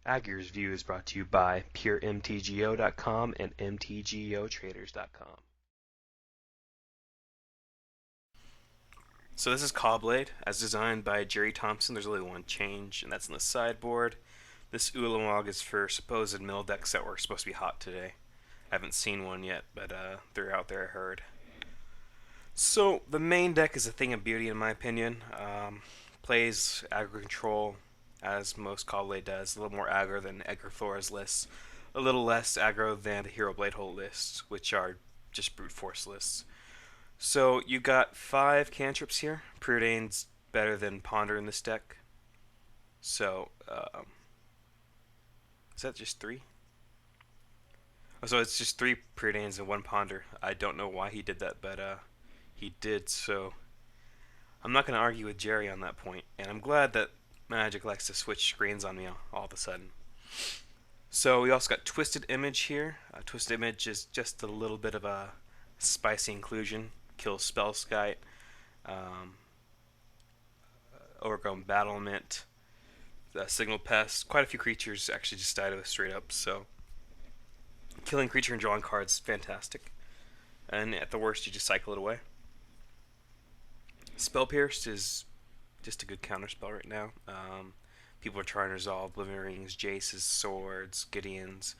Agger's View is brought to you by PureMTGO.com and MTGOTraders.com. So this is Cawblade, as designed by Jerry Thompson. There's only one change, and that's in the sideboard. This Ulamog is for supposed mill decks that were supposed to be hot today. I haven't seen one yet, but they're out there, I heard. So the main deck is a thing of beauty in my opinion. Plays aggro control as most Cawblade does, a little more aggro than Edgar Flora's lists, a little less aggro than the Hero Blade Hole lists, which are just brute force lists. So you got 5 cantrips here. Preordained's better than Ponder in this deck. So is that just 3? Oh, so it's just 3 Preordains and 1 Ponder. I don't know why he did that, but he did. So I'm not going to argue with Jerry on that point, and I'm glad that Magic likes to switch screens on me all of a sudden. So we also got Twisted Image here. Twisted Image is just a little bit of a spicy inclusion. Kills Spellskite, Overgrown Battlement, Signal Pest. Quite a few creatures actually just died of it straight up. So killing creature and drawing cards, fantastic. And at the worst, you just cycle it away. Spell Pierced is just a good counterspell right now. People are trying to resolve Oblivion Rings, Jaces, Swords, Gideons,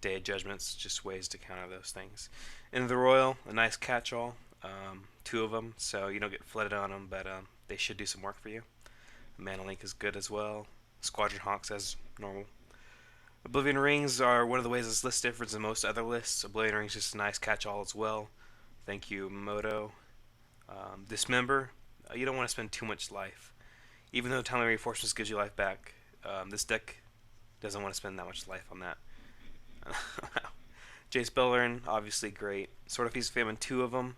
Day of Judgments, just ways to counter those things. In the Royal, a nice catch-all, 2 of them, so you don't get flooded on them, but they should do some work for you. Mana Link is good as well. Squadron Hawks as normal. Oblivion Rings are one of the ways this list differs than most other lists. Oblivion Rings is just a nice catch-all as well. Thank you, Moto. Dismember, you don't want to spend too much life. Even though Timely Reinforcements gives you life back, this deck doesn't want to spend that much life on that. Jace Bellerin, obviously great. Sword of Feast of Famine, 2 of them.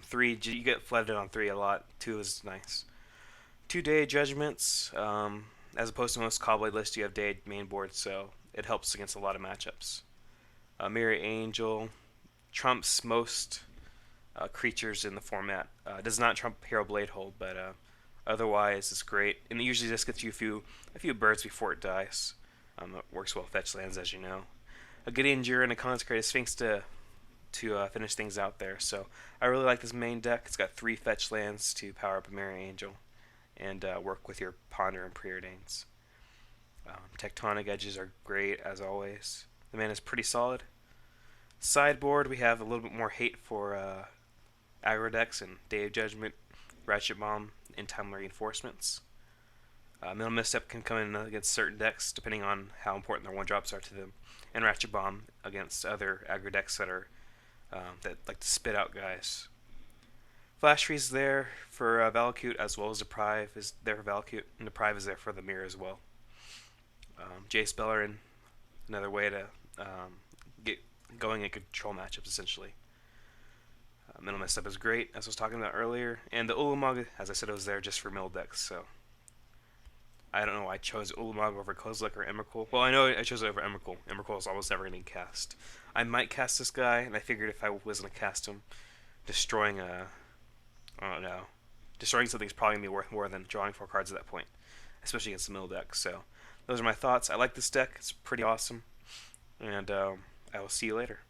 3, you get flooded on 3 a lot. 2 is nice. 2 Day of Judgments. As opposed to most Cawblade lists, you have Day main board, so it helps against a lot of matchups. Mirror Angel trumps most creatures in the format. Does not trump Hero Blade Hold, but otherwise it's great. And it usually just gets you a few birds before it dies. It works well with fetch lands, as you know. A Gideon Jura and a Consecrated Sphinx to finish things out there. So I really like this main deck. It's got 3 fetch lands to power up a Mirror Angel and work with your Ponder and Preordains. Tectonic Edges are great, as always. The mana is pretty solid. Sideboard, we have a little bit more hate for aggro decks and Day of Judgment, Ratchet Bomb, and Timely Reinforcements. Middle Misstep can come in against certain decks, depending on how important their 1-drops are to them. And Ratchet Bomb against other aggro decks that are that like to spit out guys. Flash Freeze is there for Valakut, as well as Deprive is there for Valakut, and Deprive is there for the Mirror as well. Jace Bellerin, another way to get going in control matchups, essentially. Middle Misstep is great, as I was talking about earlier, and the Ulamog, as I said, it was there just for mill decks, so I don't know why I chose Ulamog over Kozilek or Emrakul. Well, I know I chose it over Emrakul. Emrakul is almost never going to cast. I might cast this guy, and I figured if I was going to cast him, destroying I don't know, destroying something is probably going to be worth more than drawing 4 cards at that point, especially against the middle deck. So those are my thoughts. I like this deck. It's pretty awesome, and I will see you later.